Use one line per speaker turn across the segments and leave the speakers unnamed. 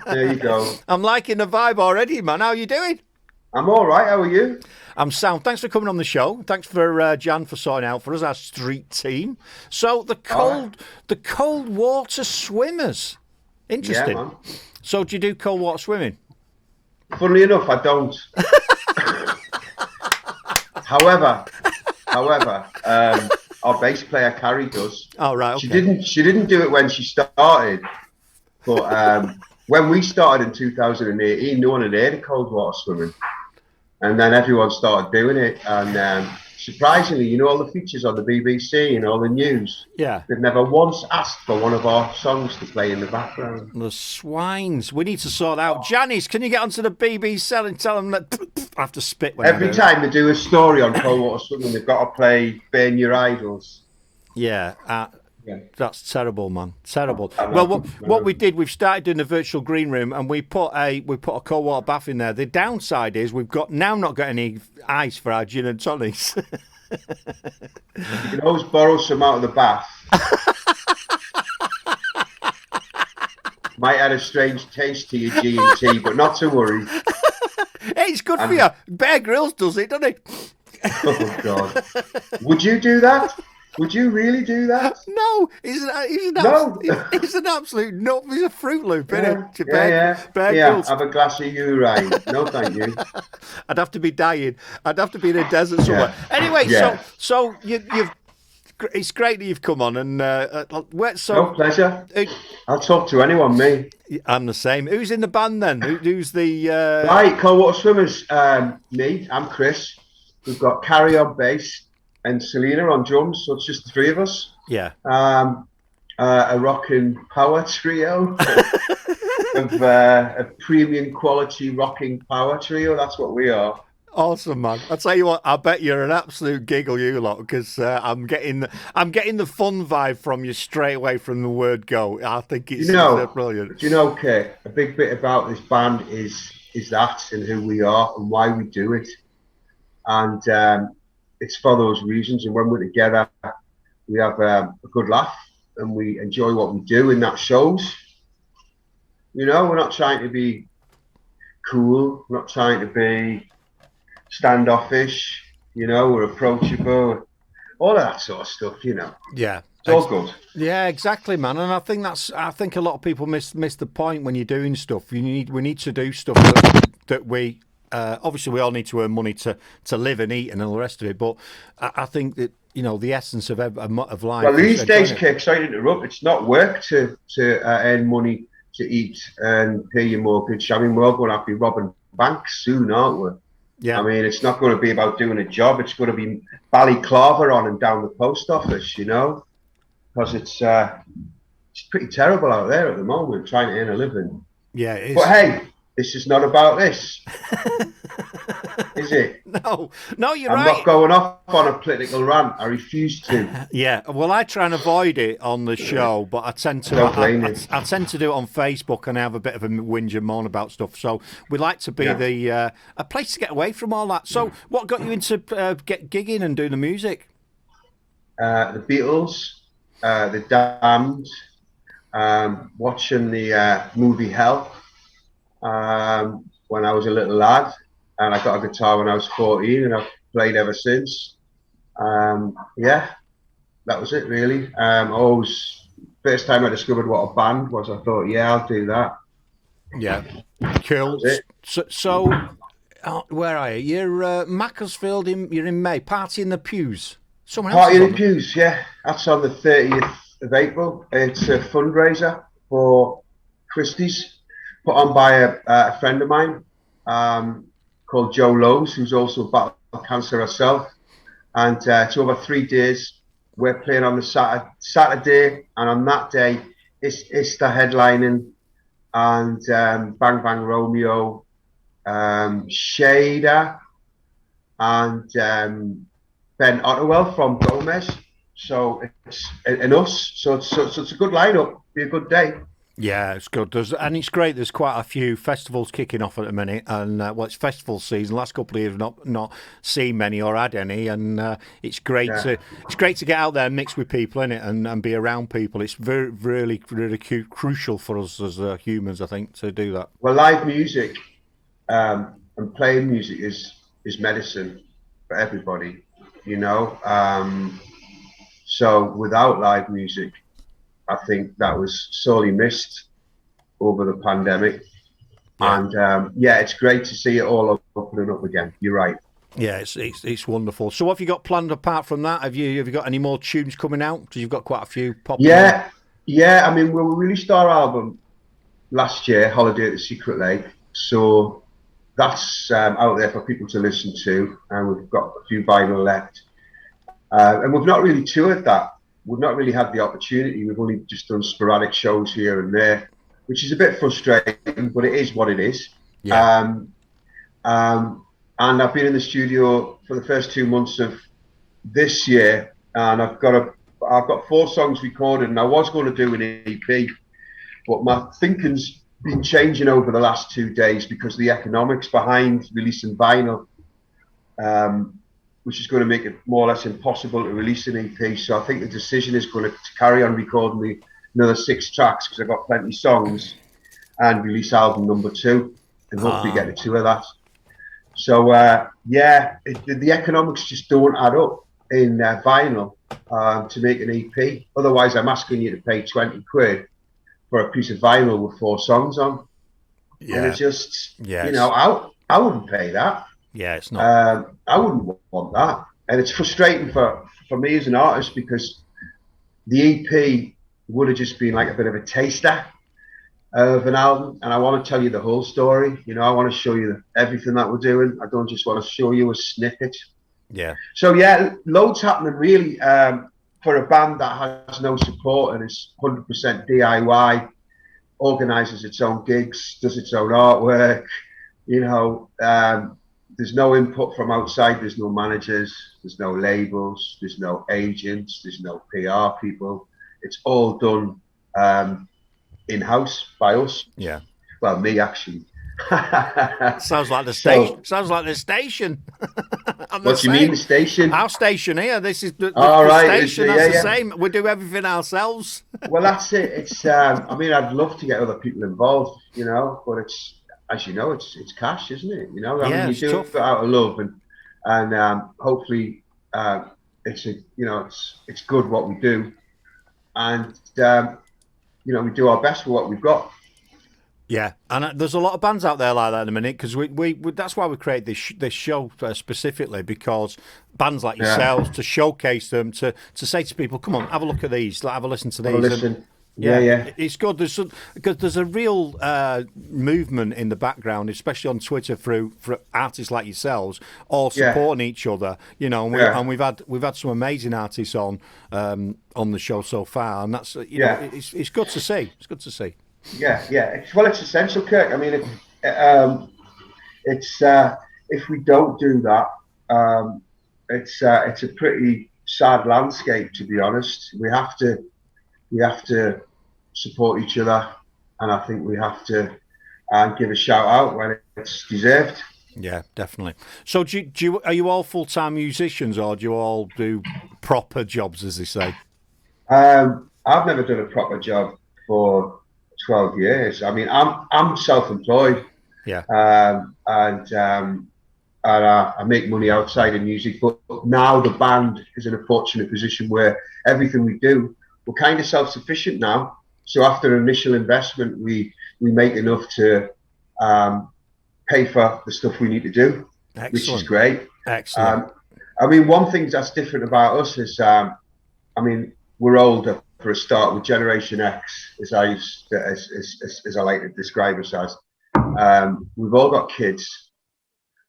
There you go.
I'm liking the vibe already, man. How are you doing?
I'm all right. How are you?
I'm sound. Thanks for coming on the show. Thanks for Jan for sorting out for us our street team. So
All right.
the cold water swimmers.
Yeah,
Interesting.
man.
So do you do cold water swimming?
Funnily enough, I don't. However, however, our bass player Carrie does.
Oh right,
She
okay.
didn't. She didn't do it when she started, but when we started in 2018, no one had heard of cold water swimming, and then everyone started doing it. And surprisingly, all the features on the BBC and all the news,
Yeah.
they've never once asked for one of our songs to play in the background.
The swines. We need to sort out. Janice, can you get onto the BBC and tell them that I have to spit when I
Every
do it?
time they do a story on cold water swimming, they've got to play "Burn Your Idols."
Yeah.
Yeah,
That's terrible, man. Terrible.
I
Well,
know. I
what we
know.
did, we've started doing a virtual green room, and we put a cold water bath in there. The downside is we've got now not got any ice for our gin and tonics.
You can always borrow some out of the bath. Might add a strange taste to your G and T, but not to worry.
Hey, it's good for you.
And
Bear Grylls does it, doesn't it?
oh god, would you do that? Would you really do that?
No,
No.
he's an absolute nut. He's a Fruit Loop, isn't
Yeah,
it?
yeah, yeah,
Bear
yeah.
Grylls.
Have a glass of urine. No, thank you.
I'd have to be dying. I'd have to be in a desert somewhere.
Yeah,
Anyway,
yeah.
so you've. It's great that you've come on, and
No pleasure.
uh,
I'll talk to anyone, me.
I'm the same. Who's in the band then? Who's the?
Right, cold water swimmers. Me, I'm Chris. We've got Carrie on bass and Selena on drums, so it's just the three of us.
Yeah.
A rock and power trio of a premium quality rocking power trio. That's what we are.
Awesome, man. I tell you what, I bet you're an absolute giggle, you lot, because I'm getting the fun vibe from you straight away from the word go. I think
You
it's
know,
brilliant.
Kate, a big bit about this band is that and who we are and why we do it, and it's for those reasons. And when we're together, we have a good laugh and we enjoy what we do, and that shows. We're not trying to be cool, we're not trying to be standoffish, we're approachable, all of that sort of stuff.
Yeah.
It's all good.
Yeah, exactly, man. And I think a lot of people miss the point when you're doing stuff. We need to do stuff that we obviously we all need to earn money to live and eat and all the rest of it. But I think that the essence of life.
Well,
is
these days,
enjoying it.
Kate, sorry to interrupt, it's not work to earn money to eat and pay your mortgage. I mean, we're all going to have to be robbing banks soon, aren't we? I
Yeah,
mean, it's not going to be about doing a job. It's going to be ballyclaver on and down the post office, because it's pretty terrible out there at the moment trying to earn a living.
yeah, it
But
is.
hey, this is not about this, is it?
No, no, you're
I'm not
right.
going off on a political rant. I refuse to.
Yeah, well, I try and avoid it on the show, but I tend to.
Don't blame you.
I tend to do it on Facebook, and I have a bit of a whinge and moan about stuff. So we like to be
Yeah.
the a place to get away from all that. So, what got you into get gigging and doing the music?
The Beatles, the Damned, watching the movie Hell when I was a little lad, and I got a guitar when I was 14, and I've played ever since. Yeah, that was it really. Always first time I discovered what a band was, I thought, yeah, I'll do that.
Yeah,
That
cool.
was it.
Where are you? You're Macclesfield. You're in May. Party in the pews. Someone else
Party
is
in
on
the
them.
Pews, yeah, that's on the 30th of April. It's a fundraiser for Christie's, put on by a friend of mine called Joe Lowe's, who's also battled cancer herself. And it's over 3 days. We're playing on the Saturday, and on that day, it's the headlining, and Bang Bang Romeo, Shader, and Ben Ottewell from Gomez. So it's and us. So it's a good lineup. Be a good day.
Yeah, it's good. And it's great. There's quite a few festivals kicking off at the minute, and well, it's festival season. Last couple of years, not seen many or had any, and
Yeah.
it's great to get out there and mix with people in it and be around people. It's really crucial for us as humans, I think, to do that.
Well, live music and playing music is medicine for everybody, you know. So without live music, I think that was sorely missed over the pandemic.
Yeah.
And yeah, it's great to see it all opening up again. You're right.
Yeah, it's wonderful. So, what have you got planned apart from that? Have you got any more tunes coming out? Because you've got quite a few popping on.
Yeah, yeah. I mean, we released our album last year, Holiday at the Secret Lake. So that's out there for people to listen to, and we've got a few vinyl left. And we've not really toured that. We've not really had the opportunity. We've only just done sporadic shows here and there, which is a bit frustrating, but it is what it is.
Yeah.
Um, and I've been in the studio for the first 2 months of this year, and I've got 4 songs recorded, and I was going to do an EP, but my thinking's been changing over the last 2 days because the economics behind releasing vinyl, which is going to make it more or less impossible to release an EP. So I think the decision is going to carry on recording another 6 tracks because I've got plenty of songs and release album number 2 and hopefully get a 2 of that. So yeah, the economics just don't add up in vinyl to make an EP. Otherwise, I'm asking you to pay 20 quid for a piece of vinyl with 4 songs on.
Yeah.
And it just,
Yeah.
you know, I wouldn't pay that.
Yeah, it's not.
I wouldn't want that. And it's frustrating for me as an artist because the EP would have just been like a bit of a taster of an album. And I want to tell you the whole story. You know, I want to show you everything that we're doing. I don't just want to show you a snippet.
Yeah.
So yeah, loads happening really for a band that has no support and is 100% DIY, organises its own gigs, does its own artwork. You know, there's no input from outside. There's no managers. There's no labels. There's no agents. There's no PR people. It's all done in-house by us.
Yeah.
Well, me actually.
Sounds like the station. Sounds like the station.
What do you mean, the station?
Our station here. This is the
right,
station. That's the same. We do everything ourselves.
Well, that's it. It's. I mean, I'd love to get other people involved, you know, but it's, as you know, it's cash, isn't it? You know, I mean, you do
tough.
it out of love, and hopefully, it's a, you know, it's good what we do, and you know, we do our best with what we've got.
Yeah, and there's a lot of bands out there like that in a minute because we that's why we create this show specifically, because bands like yourselves, to showcase them, to say to people, come on, have a look at these, like, have a listen to these.
Have a listen. Yeah.
It's good. Because there's a real movement in the background, especially on Twitter, for artists like yourselves, all supporting each other. You know, and we've had some amazing artists on the show so far, and that's know, it's good to see. It's good to see.
Yeah. It's essential, Kirk. I mean, it's if we don't do that, it's a pretty sad landscape, to be honest. We have to support each other, and I think we have to give a shout out when it's deserved.
Yeah, definitely. So, are you all full-time musicians, or do you all do proper jobs, as they say?
I've never done a proper job for 12 years. I mean, I'm self-employed.
Yeah.
And I make money outside of music, but now the band is in a fortunate position where everything we do, we're kind of self-sufficient now. So after initial investment, we make enough to pay for the stuff we need to do. Excellent. Which is great.
Excellent.
I mean, one thing that's different about us is, I mean, we're older for a start. We're Generation X, as I like to describe us as. We've all got kids.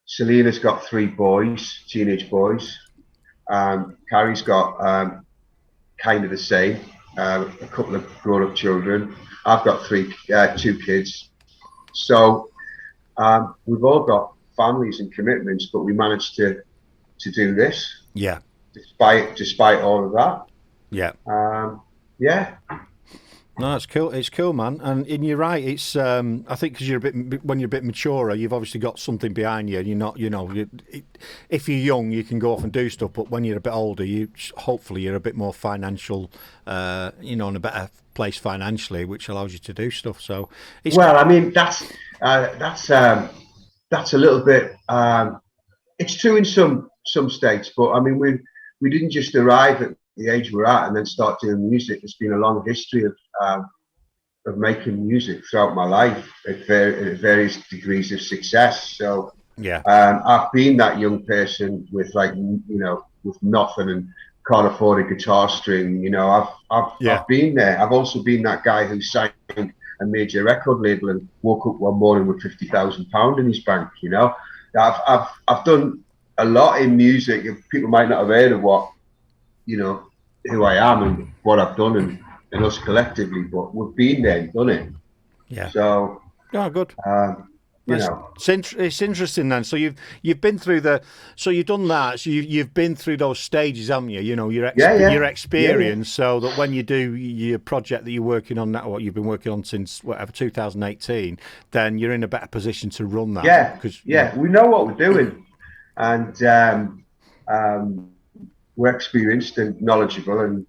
Selena's got 3 boys, teenage boys. Carrie's got kind of the same, a couple of grown-up children. I've got 2 kids. So we've all got families and commitments, but we managed to do this.
Yeah.
Despite all of that.
Yeah.
Yeah.
No, it's cool. It's cool, man. And you're right. It's I think because you're a bit when you're a bit maturer, you've obviously got something behind you. You're not, if you're young, you can go off and do stuff. But when you're a bit older, you hopefully you're a bit more financial, in a better place financially, which allows you to do stuff. So it's
Well, I mean, that's a little bit. It's true in some states, but I mean, we didn't just arrive at the age we're at and then start doing music. There's been a long history of making music throughout my life at various degrees of success. So
yeah,
I've been that young person with with nothing and can't afford a guitar string.
yeah,
I've been there. I've also been that guy who signed a major record label and woke up one morning with £50,000 in his bank. I've done a lot in music. People might not have heard of who I am and what I've done and us collectively, but we've been there and done it.
yeah.
So,
Oh, good.
you
It's,
know,
it's interesting then. So you've been through so you've done that. So you've been through those stages, haven't you?
yeah,
Your
yeah, yeah, yeah,
experience, so that when you do your project that you're working on now, what you've been working on since whatever 2018, then you're in a better position to run that
yeah,
because
yeah. We know what we're doing, and we're experienced and knowledgeable, and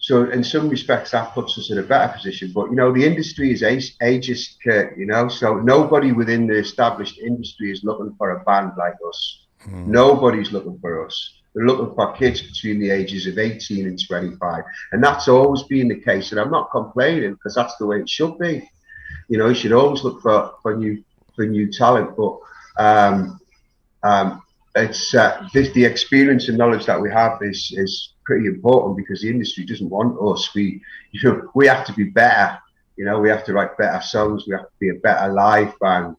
so in some respects that puts us in a better position. But the industry is ageist, Kurt. So nobody within the established industry is looking for a band like us. Nobody's looking for us. They're looking for kids between the ages of 18 and 25, and that's always been the case. And I'm not complaining because that's the way it should be. You should always look for new talent, but um, it's the experience and knowledge that we have is pretty important because the industry doesn't want us. We have to be better. We have to write better songs. We have to be a better live band.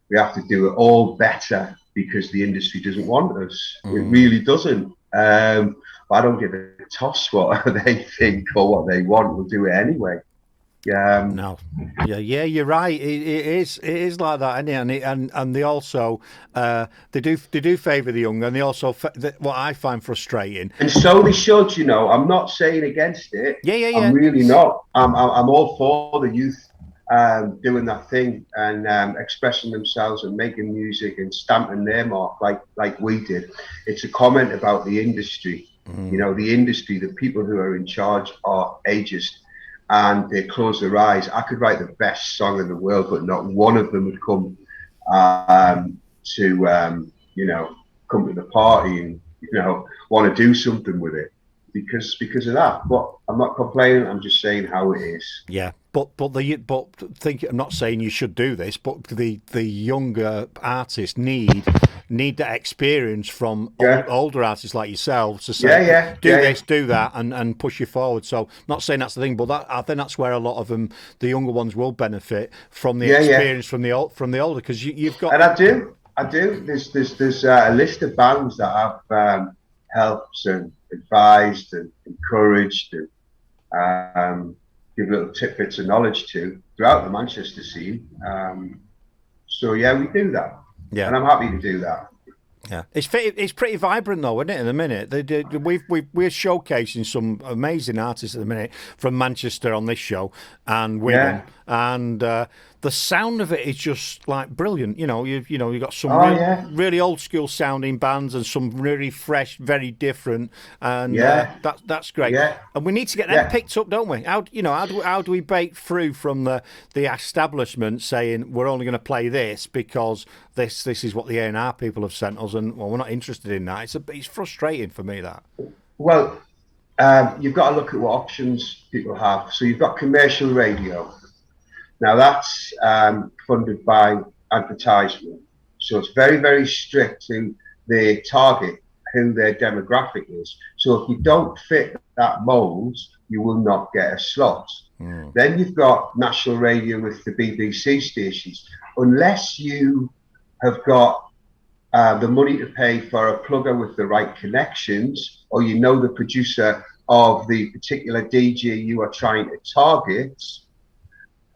We have to do it all better because the industry doesn't want us. It really doesn't. But I don't give a toss what they think or what they want. We'll do it anyway.
no, yeah, you're right. It is like that, isn't it? And they also they do favour the young, and they also what I find frustrating.
And so they should. I'm not saying against it.
Yeah, yeah,
I'm
yeah.
really not. I'm all for the youth doing that thing and expressing themselves and making music and stamping their mark like we did. It's a comment about the industry. The industry, the people who are in charge are ageist and they close their eyes. I could write the best song in the world, but not one of them would come come to the party and want to do something with it because of that. But I'm not complaining. I'm just saying how it is.
Yeah, but I'm not saying you should do this, but the younger artists need that experience from older artists like yourselves to say, do this, do that, and push you forward. So, not saying that's the thing, but I think that's where a lot of them, the younger ones, will benefit from the experience from the older because you've got.
And I do. There's a list of bands that I've helped and advised and encouraged and give little tidbits of knowledge to throughout the Manchester scene. So yeah, we do that.
Yeah,
and I'm happy to do that.
Yeah, it's pretty vibrant though, isn't it? In the minute, we're showcasing some amazing artists at the minute from Manchester on this show and women, and the sound of it is just like brilliant. You've got some really old school sounding bands and some really fresh, very different, and that's great.
Yeah.
And we need to get them picked up, don't we? How do we break through from the establishment saying we're only going to play this because this is what the A&R people have sent us, and we're not interested in that. It's frustrating for me that.
Well, you've got to look at what options people have. So you've got commercial radio. Now that's funded by advertisement. So it's very, very strict to the target, who their demographic is. So if you don't fit that mould, you will not get a slot. Then you've got national radio with the BBC stations. Unless you have got the money to pay for a plugger with the right connections, or the producer of the particular DJ you are trying to target,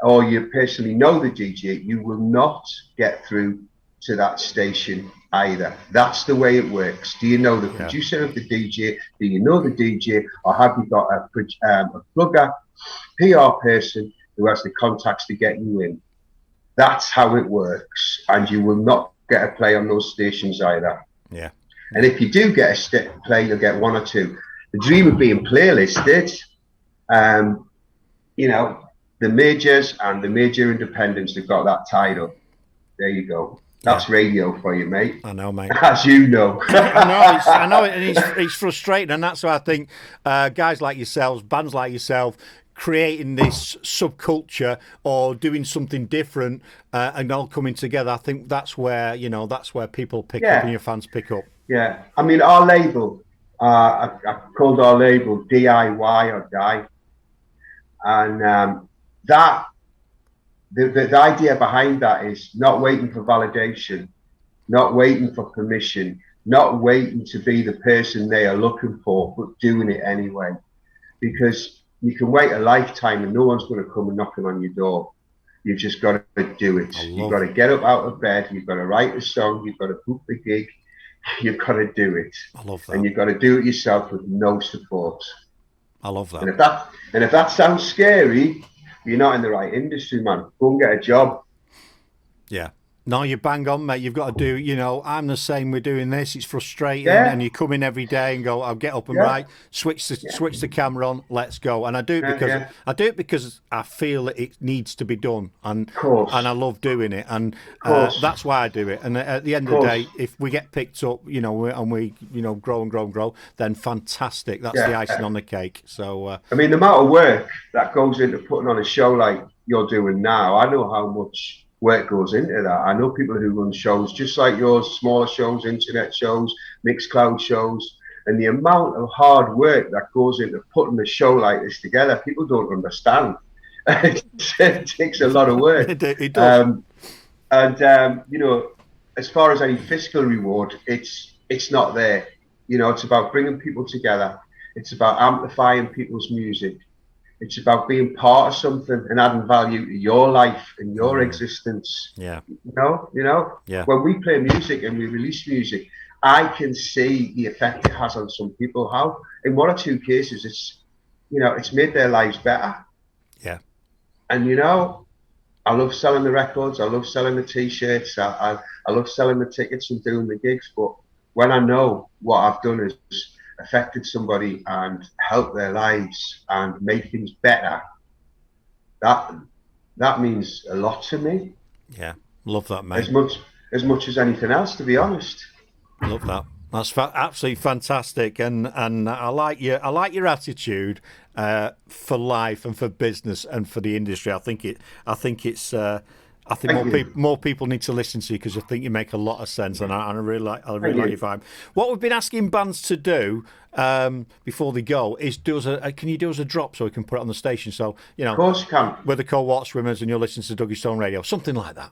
or you personally know the DJ, you will not get through to that station either. That's the way it works. Do you know the
Yeah.
producer of the DJ? Do you know the DJ? Or have you got a plugger, PR person who has the contacts to get you in? That's how it works. And you will not get a play on those stations either.
Yeah.
And if you do get a play, you'll get one or two. The dream of being playlisted, you know, the majors and the major independents have got that tied up. There you go. That's radio for you, mate.
I know, mate.
As you know.
I know it, and it's frustrating, and that's why I think guys like yourselves, bands like yourself, creating this subculture or doing something different and all coming together. I think that's where people pick up and your fans pick up.
Yeah, I mean, our label, I called our label DIY or Die, and that the idea behind that is not waiting for validation, not waiting for permission, not waiting to be the person they are looking for, but doing it anyway. Because you can wait a lifetime and no one's going to come and knocking on your door. You've just got to do it. You've got to get up out of bed. You've got to write a song. You've got to book the gig. You've got to do it.
I love that.
And you've got to do it yourself with no support.
I love that.
And if that sounds scary, you're not in the right industry, man. Go and get a job.
Yeah. No, you bang on, mate. You've got to do, I'm the same. We're doing this. It's frustrating. And you come in every day and go, I'll get up and write, switch the camera on, let's go. And I do it because I feel that it needs to be done. And I love doing it. And that's why I do it. And at the end of the day, if we get picked up, and we grow and grow and grow, then fantastic. That's the icing on the cake. So
I mean, the amount of work that goes into putting on a show like you're doing now, I know how much work goes into that. I know people who run shows just like yours, smaller shows, internet shows, mixed cloud shows, and the amount of hard work that goes into putting a show like this together, people don't understand. It takes a lot of work.
It does.
As far as any fiscal reward, it's not there. It's about bringing people together. It's about amplifying people's music. It's about being part of something and adding value to your life and your existence.
Yeah.
Yeah. When we play music and we release music, I can see the effect it has on some people. How in one or two cases it's made their lives better.
Yeah.
And I love selling the records. I love selling the T-shirts. I love selling the tickets and doing the gigs. But when I know what I've done is affected somebody and helped their lives and made things better, that means a lot to me.
Yeah, love that, mate.
As much as anything else, to be honest.
Love that. That's absolutely fantastic, and I like your attitude for life and for business and for the industry. I think more people need to listen to you because I think you make a lot of sense, and I really like your vibe. What we've been asking bands to do before they go is can you do us a drop so we can put it on the station? So
of course you can.
We're the Cold Water Swimmers, and you're listening to Duggystone Radio, something like that.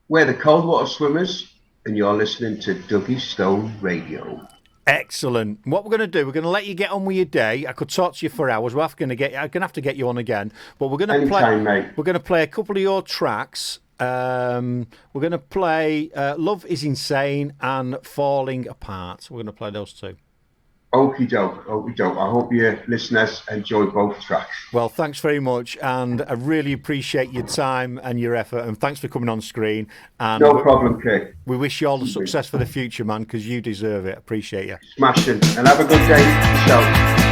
We're the Cold Water Swimmers, and you're listening to Duggystone Radio.
Excellent. What we're going to do, we're going to let you get on with your day. I could talk to you for hours. I'm going to have to get you on again. But we're going to play.
Mate.
We're going to play a couple of your tracks. We're going to play "Love Is Insane" and "Falling Apart." We're going to play those two.
Okie doke. I hope your listeners enjoy both tracks.
Well, thanks very much, and I really appreciate your time and your effort, and thanks for coming on screen. And
no problem, Kate.
We wish you all the success for the future, man, because you deserve it. Appreciate you.
Smashing, and have a good day yourself.